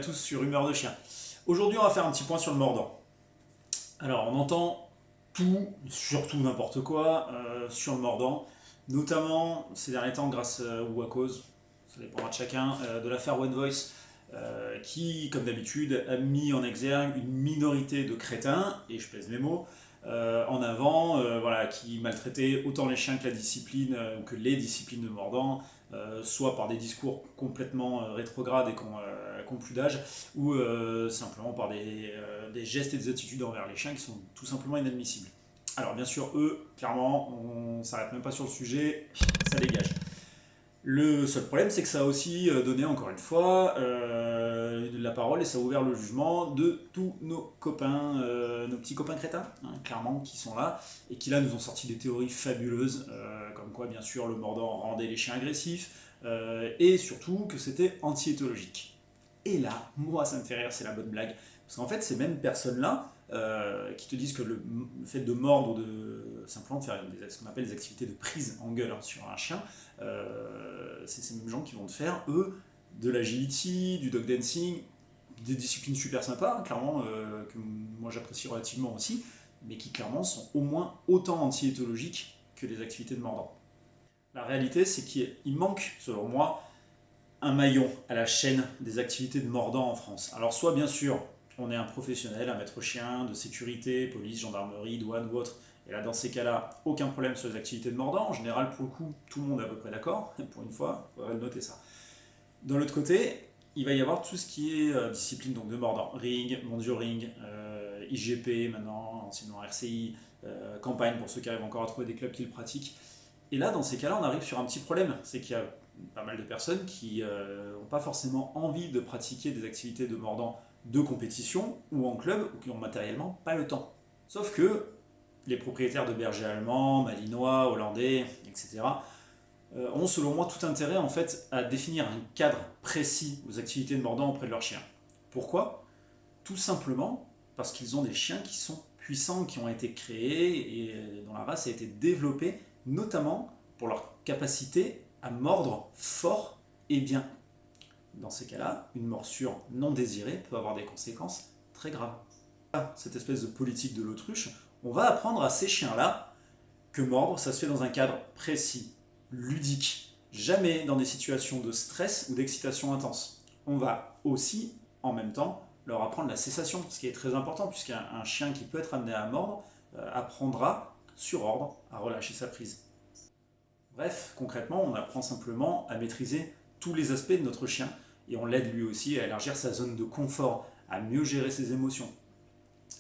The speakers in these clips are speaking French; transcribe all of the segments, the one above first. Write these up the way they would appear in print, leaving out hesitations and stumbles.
tous sur Humeur de Chien. Aujourd'hui, on va faire un petit point sur le mordant. Alors, on entend tout, surtout n'importe quoi, sur le mordant, notamment ces derniers temps grâce ou à cause, ça dépendra de chacun, de l'affaire One Voice, qui, comme d'habitude, a mis en exergue une minorité de crétins, et je pèse mes mots, en avant, voilà, qui maltraitaient autant les chiens que la discipline, ou que les disciplines de mordant, soit par des discours complètement rétrogrades et qui n'ont plus d'âge, ou simplement par des gestes et des attitudes envers les chiens qui sont tout simplement inadmissibles. Alors bien sûr, eux, clairement, on ne s'arrête même pas sur le sujet, ça dégage. Le seul problème, c'est que ça a aussi donné, encore une fois, la parole et ça a ouvert le jugement de tous nos copains, nos petits copains crétins, hein, clairement, qui sont là, et qui là nous ont sorti des théories fabuleuses, comme quoi, bien sûr, le mordant rendait les chiens agressifs, et surtout que c'était anti-éthologique. Et là, moi, ça me fait rire, c'est la bonne blague. Parce qu'en fait, ces mêmes personnes-là, qui te disent que le fait de mordre ou de simplement de faire ce qu'on appelle des activités de prise en gueule sur un chien, c'est ces mêmes gens qui vont te faire, eux, de l'agility, du dog dancing, des disciplines super sympas, hein, clairement, que moi j'apprécie relativement aussi, mais qui clairement sont au moins autant anti-éthologiques que les activités de mordant. La réalité, c'est qu'il manque, selon moi, un maillon à la chaîne des activités de mordant en France. Alors soit bien sûr, on est un professionnel, un maître chien, de sécurité, police, gendarmerie, douane ou autre, et là dans ces cas-là, aucun problème sur les activités de mordant. En général, pour le coup, tout le monde est à peu près d'accord, pour une fois, il faudrait noter ça. D'un autre côté, il va y avoir tout ce qui est discipline donc de mordant, ring, mondio ring, IGP maintenant, anciennement RCI, campagne pour ceux qui arrivent encore à trouver des clubs qui le pratiquent. Et là, dans ces cas-là, on arrive sur un petit problème, c'est qu'il y a pas mal de personnes qui n'ont pas forcément envie de pratiquer des activités de mordant de compétition ou en club, ou qui n'ont matériellement pas le temps. Sauf que les propriétaires de bergers allemands, malinois, hollandais, etc., ont selon moi tout intérêt en fait à définir un cadre précis aux activités de mordant auprès de leurs chiens. Pourquoi ? Tout simplement parce qu'ils ont des chiens qui sont puissants, qui ont été créés et dont la race a été développée notamment pour leur capacité à mordre fort et bien. Dans ces cas-là, une morsure non désirée peut avoir des conséquences très graves. Cette espèce de politique de l'autruche, on va apprendre à ces chiens-là que mordre, ça se fait dans un cadre précis, ludique, jamais dans des situations de stress ou d'excitation intense. On va aussi, en même temps, leur apprendre la cessation, ce qui est très important, puisqu'un chien qui peut être amené à mordre apprendra, sur ordre, à relâcher sa prise. Bref, concrètement, on apprend simplement à maîtriser tous les aspects de notre chien et on l'aide lui aussi à élargir sa zone de confort, à mieux gérer ses émotions.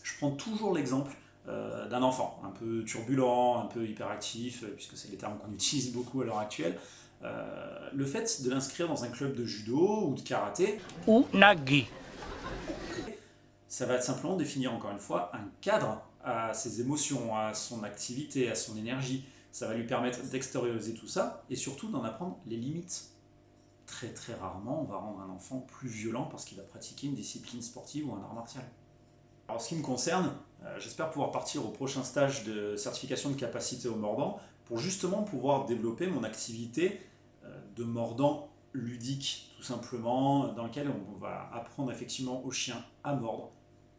Je prends toujours l'exemple d'un enfant, un peu turbulent, un peu hyperactif, puisque c'est les termes qu'on utilise beaucoup à l'heure actuelle. Le fait de l'inscrire dans un club de judo ou de karaté, ou nagi, ça va simplement définir encore une fois un cadre à ses émotions, à son activité, à son énergie. Ça va lui permettre d'extérioriser tout ça et surtout d'en apprendre les limites. Très très rarement, on va rendre un enfant plus violent parce qu'il va pratiquer une discipline sportive ou un art martial. Alors, en ce qui me concerne, j'espère pouvoir partir au prochain stage de certification de capacité au mordant pour justement pouvoir développer mon activité de mordant ludique, tout simplement, dans lequel on va apprendre effectivement aux chiens à mordre,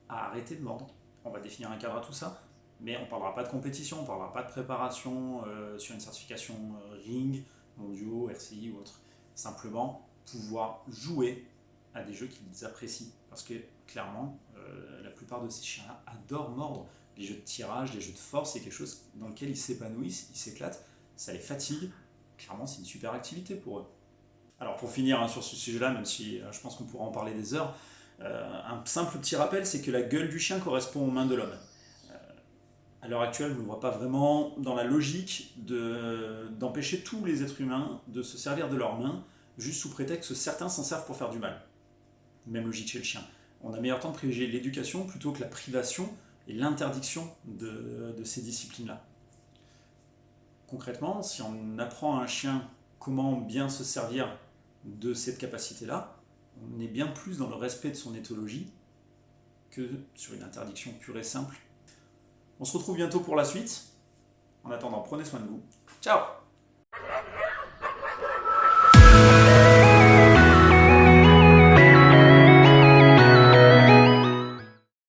à arrêter de mordre. On va définir un cadre à tout ça, mais on ne parlera pas de compétition, on ne parlera pas de préparation sur une certification ring, mondiaux, RCI ou autre. Simplement pouvoir jouer à des jeux qu'ils apprécient. Parce que clairement, la plupart de ces chiens-là adorent mordre. Les jeux de tirage, les jeux de force, c'est quelque chose dans lequel ils s'épanouissent, ils s'éclatent, ça les fatigue. Clairement, c'est une super activité pour eux. Alors pour finir hein, sur ce sujet-là, même si je pense qu'on pourra en parler des heures, un simple petit rappel, c'est que la gueule du chien correspond aux mains de l'homme. À l'heure actuelle, je ne vois pas vraiment dans la logique d'empêcher tous les êtres humains de se servir de leurs mains, juste sous prétexte que certains s'en servent pour faire du mal. Même logique chez le chien. On a meilleur temps de privilégier l'éducation plutôt que la privation et l'interdiction de ces disciplines-là. Concrètement, si on apprend à un chien comment bien se servir de cette capacité-là, on est bien plus dans le respect de son éthologie que sur une interdiction pure et simple. On se retrouve bientôt pour la suite. En attendant, prenez soin de vous. Ciao!